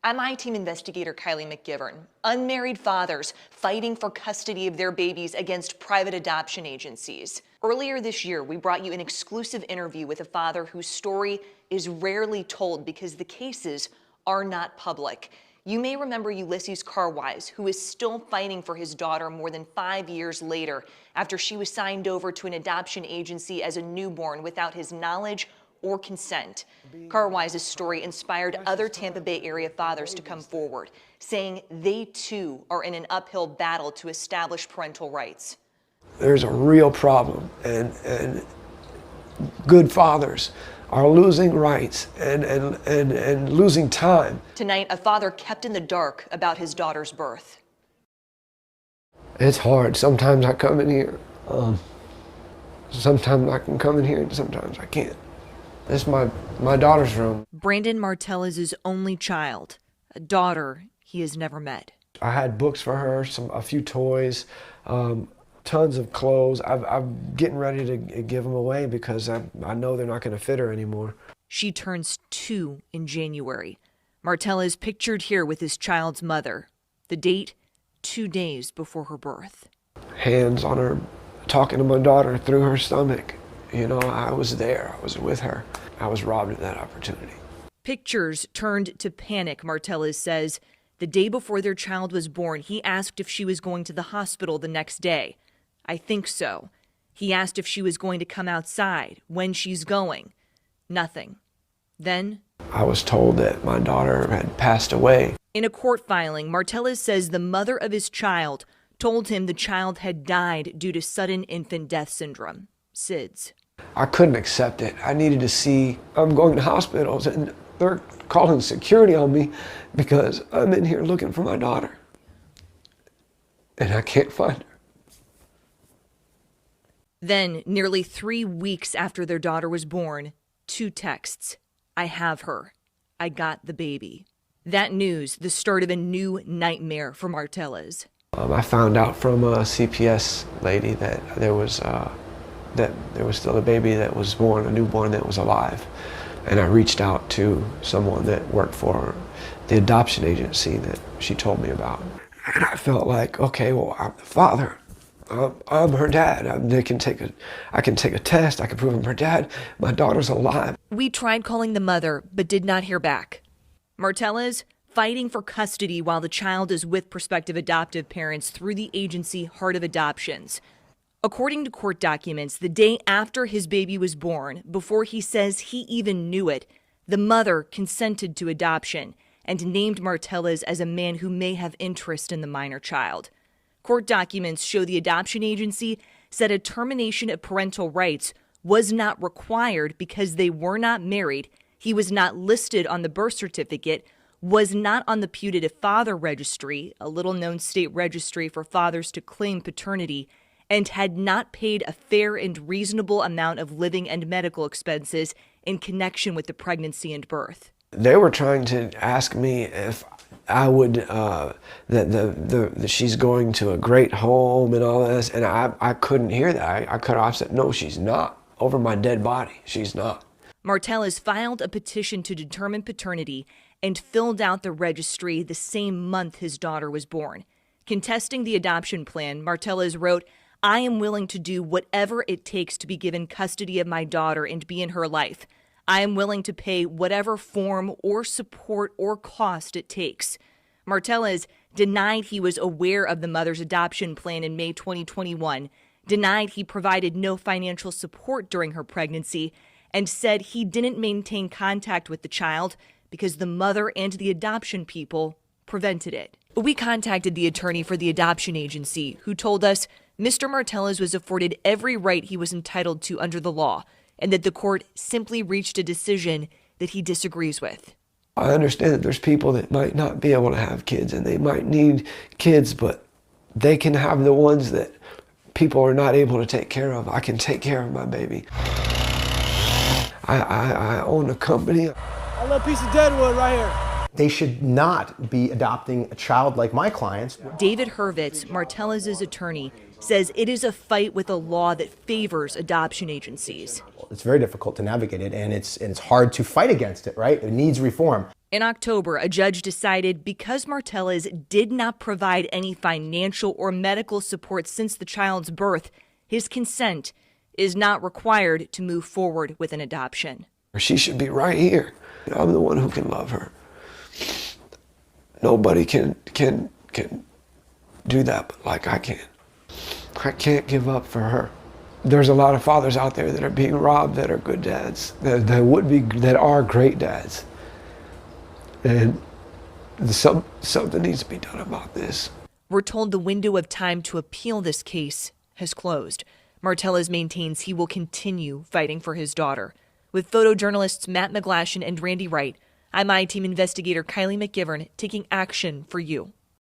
I'm I-Team investigator Kylie McGivern. Unmarried fathers fighting for custody of their babies against private adoption agencies. Earlier this year, we brought you an exclusive interview with a father whose story is rarely told because the cases are not public. You may remember Ulysses Carwise, who is still fighting for his daughter more than 5 years later after she was signed over to an adoption agency as a newborn without his knowledge or consent. Carwise's story inspired other Tampa Bay area fathers to come forward, saying they too are in an uphill battle to establish parental rights. There's a real problem, and good fathers are losing rights and losing time. Tonight, a father kept in the dark about his daughter's birth. It's hard. Sometimes I come in here. Sometimes I can come in here and sometimes I can't. This is my daughter's room. Brandon Marteliz's only child, a daughter he has never met. I had books for her, a few toys, tons of clothes. I'm getting ready to give them away because I know they're not going to fit her anymore. She turns 2 in January. Marteliz pictured here with his child's mother. The date, 2 days before her birth. Hands on her, talking to my daughter through her stomach. You know, I was there. I was with her. I was robbed of that opportunity. Pictures turned to panic, Marteliz says. The day before their child was born, he asked if she was going to the hospital the next day. I think so. He asked if she was going to come outside, when she's going. Nothing. Then I was told that my daughter had passed away. In a court filing, Marteliz says the mother of his child told him the child had died due to sudden infant death syndrome, SIDS. I couldn't accept it. I needed to see, I'm going to hospitals and they're calling security on me because I'm in here looking for my daughter. And I can't find her. Then, nearly 3 weeks after their daughter was born, 2 texts. I have her. I got the baby. That news, the start of a new nightmare for Marteliz. I found out from a CPS lady that there was still a baby that was born, a newborn that was alive. And I reached out to someone that worked for the adoption agency that she told me about. And I felt like, okay, well, I'm the father. I'm her dad. I can take a test. I can prove I'm her dad. My daughter's alive. We tried calling the mother, but did not hear back. Marteliz fighting for custody while the child is with prospective adoptive parents through the agency Heart of Adoptions. According to court documents, the day after his baby was born, before he says he even knew it, the mother consented to adoption and named Marteliz as a man who may have interest in the minor child. Court documents show the adoption agency said a termination of parental rights was not required because they were not married, he was not listed on the birth certificate, was not on the putative father registry, a little-known state registry for fathers to claim paternity, and had not paid a fair and reasonable amount of living and medical expenses in connection with the pregnancy and birth. They were trying to ask me if I would, that she's going to a great home and all this, and I couldn't hear that. I could have said, no, she's not. Over my dead body, she's not. Marteliz filed a petition to determine paternity and filled out the registry the same month his daughter was born. Contesting the adoption plan, Marteliz wrote, I am willing to do whatever it takes to be given custody of my daughter and be in her life. I am willing to pay whatever form or support or cost it takes. Marteliz denied he was aware of the mother's adoption plan in May 2021, denied he provided no financial support during her pregnancy, and said he didn't maintain contact with the child because the mother and the adoption people prevented it. We contacted the attorney for the adoption agency, who told us Mr. Marteliz was afforded every right he was entitled to under the law, and that the court simply reached a decision that he disagrees with. I understand that there's people that might not be able to have kids and they might need kids, but they can have the ones that people are not able to take care of. I can take care of my baby. I own a company. A little piece of deadwood right here. They should not be adopting a child like my clients. David Hurwitz, Marteliz's attorney, says it is a fight with a law that favors adoption agencies. It's very difficult to navigate it, and it's hard to fight against it, right? It needs reform. In October, a judge decided because Marteliz did not provide any financial or medical support since the child's birth, his consent is not required to move forward with an adoption. She should be right here. I'm the one who can love her. Nobody can do that like I can. I can't give up for her. There's a lot of fathers out there that are being robbed that are good dads, that are great dads. And something needs to be done about this. We're told the window of time to appeal this case has closed. Marteliz maintains he will continue fighting for his daughter. With photojournalists Matt McGlashan and Randy Wright, I'm I-Team investigator Kylie McGivern taking action for you.